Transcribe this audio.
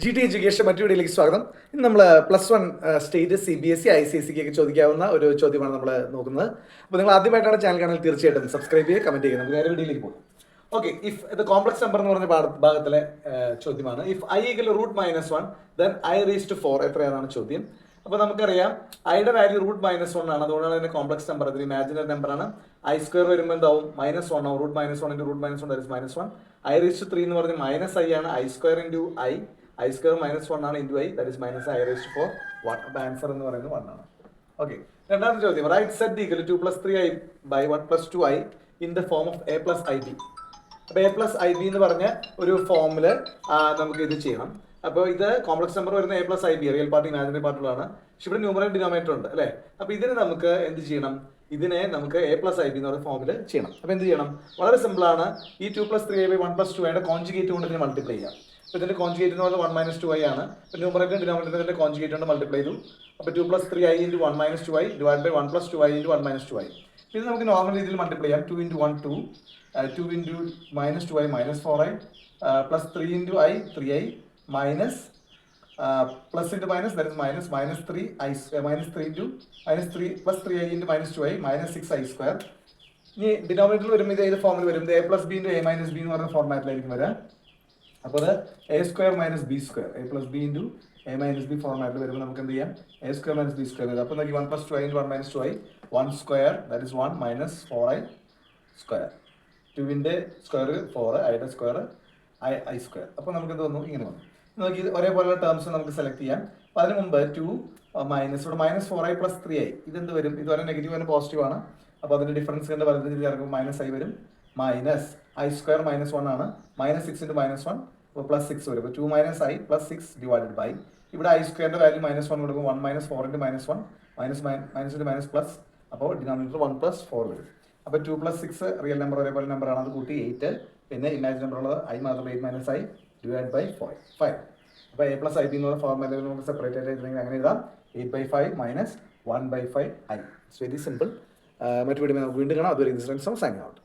G T education മറ്റു വീഡിയോയിലേക്ക് സ്വാഗതം. ഇന്ന് നമ്മൾ +1 സ്റ്റേറ്റ് CBSE ICSE ഒക്കെ ചോദിക്കാവുന്ന ഒരു ചോദ്യമാണ് നമ്മൾ നോക്കുന്നത്. അപ്പോൾ നിങ്ങൾ ആദ്യമായിട്ടാണ് ചാനൽ കാണാൻ തീർച്ചയായിട്ടും സബ്സ്ക്രൈബ് ചെയ്യുക, കമന്റ് ചെയ്യുക. നമുക്ക് നേരെ വീഡിയോയിലേക്ക് പോകും. ഓക്കെ, ഇഫ് ഇത് കോംപ്ലക്സ് നമ്പർ എന്ന് പറഞ്ഞ ഭാഗത്തിലെ ചോദ്യമാണ്. ഇഫ് i = √-1 then i⁴ എത്രയാണെന്നാണ് ചോദ്യം. അപ്പോൾ നമുക്കറിയാം ഐയുടെ വാല്യൂ √-1 ആണ്. അതുകൊണ്ടാണ് ഇതിന്റെ കോംപ്ലക്സ് നമ്പർ, അതിന് ഇമാജിനറി നമ്പർ ആണ്. i² വരുമ്പോൾ എന്താവും -1 ആവും. √-1 × √-1 that is -1. i⁻³ എന്ന് പറഞ്ഞാൽ -i ആണ്. i² × i -1 ആണ് × i that is -i⁴. അപ്പോൾ ആൻസർ എന്ന് പറയുന്നത് 1 ആണ്. ഓക്കെ, രണ്ടാമത്തെ ചോദ്യം. Right z = 2 + 3i by 1 + 2i in the form of a + ib. അപ്പോൾ a + ib എന്ന് പറഞ്ഞ ഒരു ഫോമില് നമുക്ക് ഇത് ചെയ്യണം. അപ്പോൾ ഇത് കോംപ്ലക്സ് നമ്പർ വരുന്ന a + ib, real part imaginary പാർട്ടുകളാണ്. പക്ഷെ ഇവിടെ ന്യൂമറേറ്റർ ഡിനോമിനേറ്റർ ഉണ്ട് അല്ലേ? അപ്പോൾ ഇതിന് നമുക്ക് എന്ത് ചെയ്യണം? ഇതിനെ നമുക്ക് a + ib എന്ന് പറയുന്ന ഫോമിൽ ചെയ്യണം. അപ്പോൾ എന്ത് ചെയ്യണം? വളരെ സിമ്പിൾ ആണ്. ഈ 2 + 3i by 1 + 2i കോൺജുഗേറ്റ് കൊണ്ട് ഇതിനെ മൾട്ടിപ്ലൈ ചെയ്യാം. അപ്പോൾ ഇതിന്റെ കോൺജുഗേറ്റ് എന്ന് പറയുന്നത് 1 - 2i ആണ്. അപ്പോൾ ന്യൂമറേറ്റർ ഡിനോമിനേറ്ററിന്റെ കോൺജുഗേറ്റ് കൊണ്ട് മൾട്ടിപ്ലൈ ചെയ്തു. അപ്പോൾ 2 + 3i × 1 - 2i divide by 1 + 2i × 1 - 2i. ഇത് നമുക്ക് നോർമൽ രീതിയിൽ മൾട്ടിപ്ലൈ ചെയ്യാം. 2 × 1 2, 2 × -2i -4i, +3 × i 3i, minus plus into minus, that is minus -3i plus 3i × -2i -6i². ഇനി ഡിനോമിനേറ്ററിൽ വരുമ്പോൾ ഇത് ഫോമിൽ വരും. a + b × a - b എന്ന് പറയുന്ന ഫോർമാറ്റിലായിരിക്കും വരാം. അപ്പോൾ അത് a² - b², a + b × a - b ഫോർമാറ്റിൽ വരുമ്പോൾ നമുക്ക് എന്ത് ചെയ്യാം? a² - b² വരും. അപ്പോൾ നോക്കി 1 + 2i × 1 - 2i 1² that is 1 - 4i². 2ന്റെ സ്ക്വയർ 4, i-യുടെ സ്ക്വയർ i². അപ്പോൾ നമുക്ക് എന്ത് വന്നു? ഇങ്ങനെ വന്നു. നോക്കി ഒരേപോലുള്ള ടേംസ് നമുക്ക് സെലക്ട് ചെയ്യാം. അപ്പോൾ അതിന് മുമ്പ് 2 ഇവിടെ -4i + 3i ഇതെന്ത് വരും? ഇതുവരെ നെഗറ്റീവ് ആണ്, പോസിറ്റീവ് ആണ്. അപ്പോൾ അതിന്റെ ഡിഫറൻസ് കണ്ട് വലത് ചേർക്കുമ്പോൾ -i വരും. മൈനസ് i² -1 ആണ്. -6 × -1 അപ്പോൾ +6 വരും. അപ്പോൾ 2 - i + 6 ഡിവൈഡഡ് ബൈ ഇവിടെ i² വാല്യൂ -1 കൊടുക്കും. 1 - 4 × -1 -, പ്ലസ്, അപ്പോൾ ഡിനോമിനേറ്റർ 1 + 4 വരും. അപ്പോൾ 2 + 6 റിയൽ നമ്പർ ഒരേപോലെ നമ്പർ ആണ്, അത് കൂട്ടി 8. പിന്നെ ഇമാജിൻ നമ്പർ ഉള്ളത് i മാത്രം 8 - i ഡിവൈഡ് ബൈ 5. അപ്പോൾ a + ib എന്ന് പറയുന്ന ഫോർമാറ്റിൽ നമുക്ക് സെപ്പറേറ്റ് ആയിട്ട് എഴുതണമെങ്കിൽ അങ്ങനെ എഴുതാം. 8/5 - 1/5i. It's very simple. മറ്റു വീഡിയോ നമുക്ക് വീണ്ടും കാണാം. അതുവരെ സൈനിങ് ഔട്ട്.